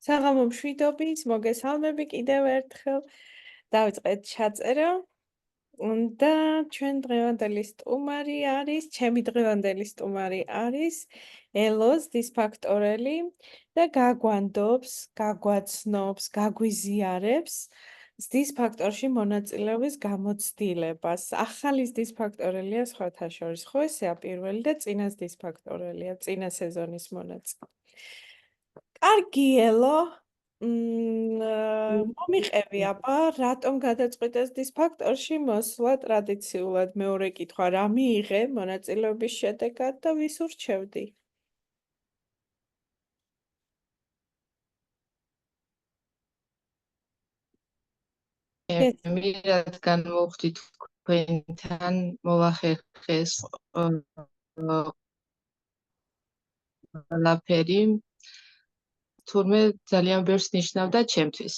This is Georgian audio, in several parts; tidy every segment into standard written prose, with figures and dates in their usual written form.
საღამო მშვიდობის, მოგესალმები კიდევ ერთხელ. დავიწყეთ ჩაწერა. და ჩვენ დღევანდელი სტუმარი არის, ჩემი დღევანდელი სტუმარი არის ელოს დისფაქტორელი და გაგვანდობს, გაგვაცნობს, გაგვიზიარებს დისფაქტორში მონაწილეობის გამოცდილებას. ახალი დისფაქტორელია სხვათა შორის, ხო ესეა პირველი და წინას დისფაქტორელია, წინა სეზონის მონაწილე. კარგი ელო, მომიყევი აბა, რატომ გადაწყვიტეს დისფაქტორში მოსვლა ტრადიციულად მეორე კითხვა, რა მიიღე მონაწილეობის შედეგად და ვის ურჩევდი? მე რადგან მოვხდი თქვენთან მოვახერხეს ყველაფერი, თურმე ძალიან ბევრს ნიშნავდა ჩემთვის.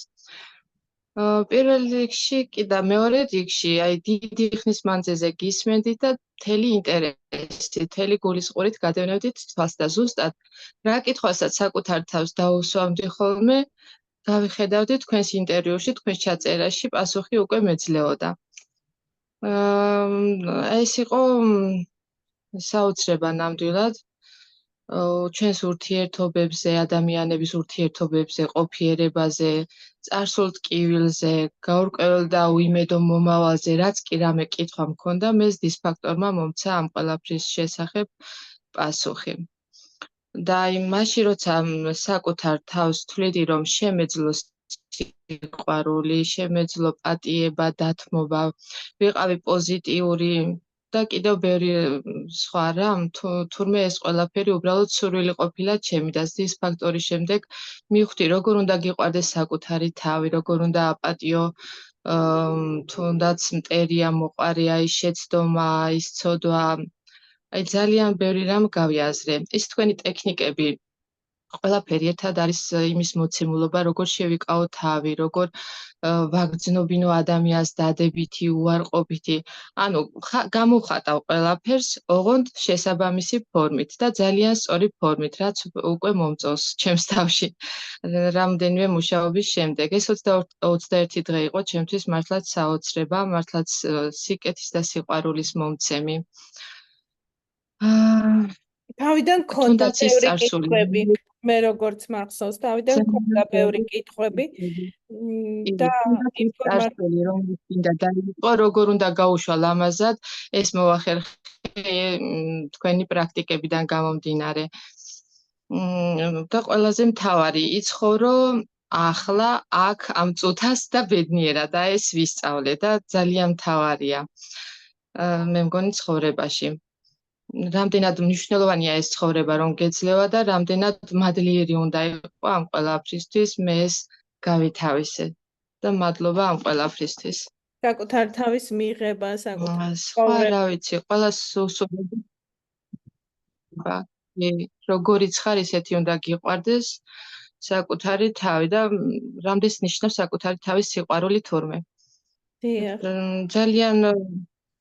პირველ რიგში კი და მეორე რიგში, აი დიდი ხნის მანძილზე გისმენდით და მთელი ინტერესი, მთელი გულისყურით გადავნევდით თვალს და ზუსტად რა კითხვასაც საკუთარ თავს დაუსვამდი ხოლმე, გავიხედავდი თქვენს ინტერვიუში, თქვენს ჩაწერაში პასუხი უკვე მეძლეოდა. ეს იყო საოცრება ნამდვილად. ჩვენს ურთიერთობებზე, ადამიანების ურთიერთობებზე, ყოფიერებაზე, წარსულ ტკივილზე, გაურკვეველ და უიმედო მომავალზე, რაც კი რამე კითხვა მქონდა, მეს დისფაქტორმა მომცა ამ ყველაფრის შესახებ პასუხი. და აი მაშინ როცა საკუთარ თავს თვლიდი, რომ შემეძლო სიყვარული, შემეძლო პატიება, დათმობა, ვიყავი პოზიტიური და კიდევ ბევრი სხვა რამ, თურმე ეს ყველაფერი უბრალოდ სურვილი ყოფილა ჩემი და დისფაქტორის შემდეგ მივხვდი, როგორ უნდა გიყვარდეს საკუთარი თავი, როგორ უნდა აპატიო, თუნდაც მტერია, მოყვარია, ის შეცდომა, ის ცოდვა, აი ძალიან ბევრი რამ გავიაზრე. ის თქვენი ტექნიკები ყველაფერი ერთად არის იმის მოცემულობა, როგორ შევიკავო თავი, როგორ ვაგრძნობინო ადამიანს დადებითი, უარყოფითი. ანუ გამოვხატავ ყველაფერს ოღონდ შესაბამისი ფორმით და ძალიან სწორი ფორმით, რაც უკვე მომწონს ჩემს თავში. რამდენიმე მუშაობის შემდეგ. ეს 21 დღე იყო ჩემთვის მართლაც საოცრება, მართლაც სიკეთის და სიყვარულის მომცემი. თავიდან ქონდა ბევრი კითხვები, მე როგორც მახსოვს, თავიდან ქონდა ბევრი კითხვები და ინფორმაცია რომ მინდა დაიწყო, როგორ უნდა გაუშვა ლამაზად, ეს მოვახერხე თქვენი პრაქტიკებიდან გამომდინარე. და ყველაზე მთავარი, იცხოვრო ახლა, აქ, ამ წუთას და ბედნიერად და ეს ვისწავლე და ძალიან მთავარია მე მგონი ცხოვრებაში. რამდენად მნიშვნელოვანია ეს ცხოვრება, რომ გეძლევა და რამდენად მადლიერი უნდა იყო ამ ყველაფრისთვის, მე ეს გავითავისე და მადლობა ამ ყველაფრისთვის. საკუთარ თავის მიღება, საკუთარ სხვა რა ვიცი, ყველას სულსუპირდი. როგორიც ხარ, ისეთი უნდა გიყვარდეს საკუთარი თავი და რამდენს ნიშნავს საკუთარი თავის სიყვარული თურმე.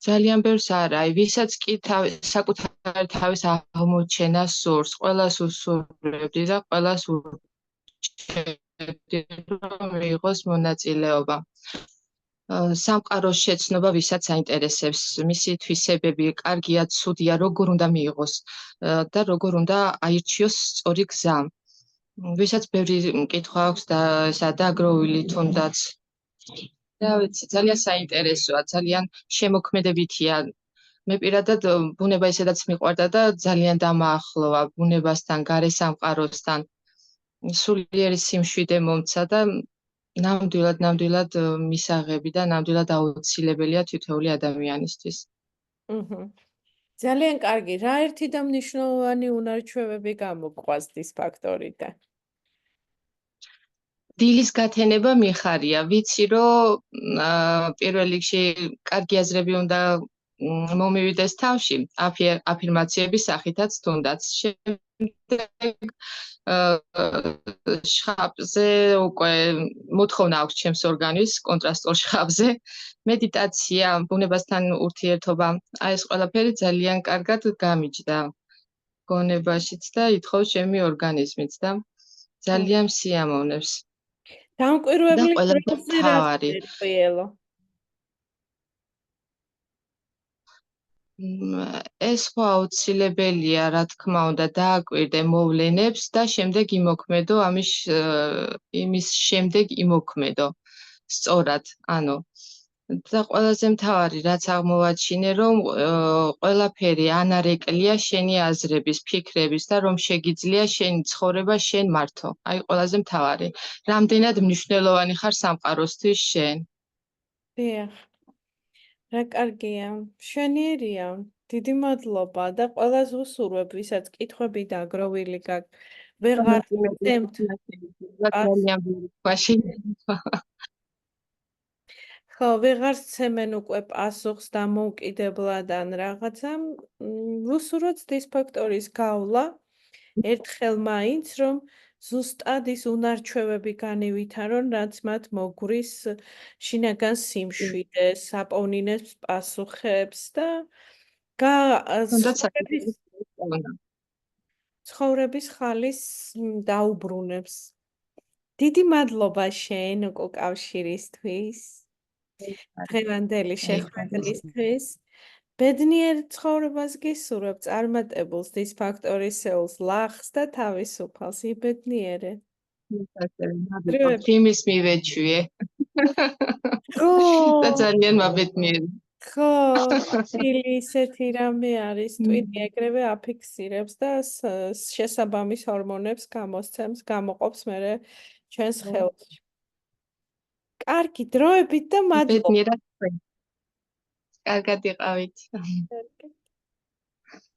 ძალიან ბევრს არა, აი ვისაც კი საკუთარი თავის აღმოჩენა სურს, ყველას უსურვებდი და ყველას ურჩევდი, რომ მიიღოს მონაწილეობა. სამყაროს შეცნობა ვისაც აინტერესებს, მისი თვისებები, კარგია, ცუდია, როგორ უნდა მიიღოს და როგორ უნდა აირჩიოს სწორი გზა. ვისაც ბევრი კითხვა აქვს და ესა დაგროვილი თუნდაც რა ვიცი, ძალიან საინტერესოა, ძალიან შემოქმედებითია. მე პირადად ბუნება ისედაც მიყვარდა და ძალიან დამაახლოვა ბუნებასთან, გარე სამყაროსთან. სულიერი სიმშვიდე მომცა და ნამდვილად მისაღები და ნამდვილად აუცილებელია თითოეული ადამიანისთვის. ძალიან კარგი. რა ერთი და მნიშვნელოვანი უნარჩვევები გამოგყვას დისფაქტორიდან? დილის გათენება მიხარია. ვიცი, რომ პირველ რიგში კარგი აზრები უნდა მომივიდეს თავში, აფირმაციების სახითაც თუნდაც. შემდეგ შხაპზე უკვე მოთხოვნა აქვს ჩემს ორგანიზმს კონტრასტულ შხაპზე. მედიტაცია, ბუნებასთან ურთიერთობა, აი ეს ყველაფერი ძალიან კარგად გამიჯდა გონებაშიც და ითხოვს ჩემი ორგანიზმიც და ძალიან სიამოვნებს. და დამკვირვებლი ყველაზე დროზე რა მთავარი, წერყიელო? ეს ხო აუცილებელია, რა თქმა უნდა, დააკვირდე მოვლენებს და შემდეგ იმოქმედო იმის შემდეგ იმოქმედო. სწორად, ანუ და ყველაზე მთავარი, რაც აღმოვაჩინე, რომ ყველაფერი ანარეკლია შენი აზრების, ფიქრების და რომ შეგიძლია შენი ცხოვრება შენ მართო. აი, ყველაზე მთავარი. რამდენად მნიშვნელოვანი ხარ სამყაროსთვის შენ. დიახ, რა კარგია. მშვენიერია. დიდი მადლობა და ყველას ვუსურვებ, ვისაც კითხვები დაგროვილი გაქვს. ვეღარ გცემთ ძალიან ბევრი თქვა შეიძლება. ხო, ვეღარ სცემენ უკვე პასუხს დამოუკიდებლად ან რაღაცა. ვუსურვოთ დისფაქტორის გავლა ერთხელ მაინც, რომ ზუსტად ის უნარჩვევები განივითარონ, რაც მათ მოგვრის შინაგან სიმშვიდეს, აპოვნინებს პასუხებს და თუნდაც ცხოვრების საკუთარი სწავლა. ცხოვრების ხალის დაუბრუნებს. დიდი მადლობა შენ უკავშირისთვის. დღევანდელი შეხვედრისთვის. ბედნიერ ცხოვრებას გისურვებ, წარმატებულს, დისფაქტორისეულს, ლახს და თავისუფალს. იბედნიერე. დროებით. თიმის მივეჩვიე ხო, და ძალიან მაბედნიერი. ხო, თილი ისეთი რამე არის, ტვინი ეგრევე აფიქსირებს და შესაბამის ჰორმონებს გამოსცემს, გამოყოფს მერე ჩვენს ხელში. კარგი, დროებით და მადლობა. ბედნიერად თქვენ. კარგად იყავით.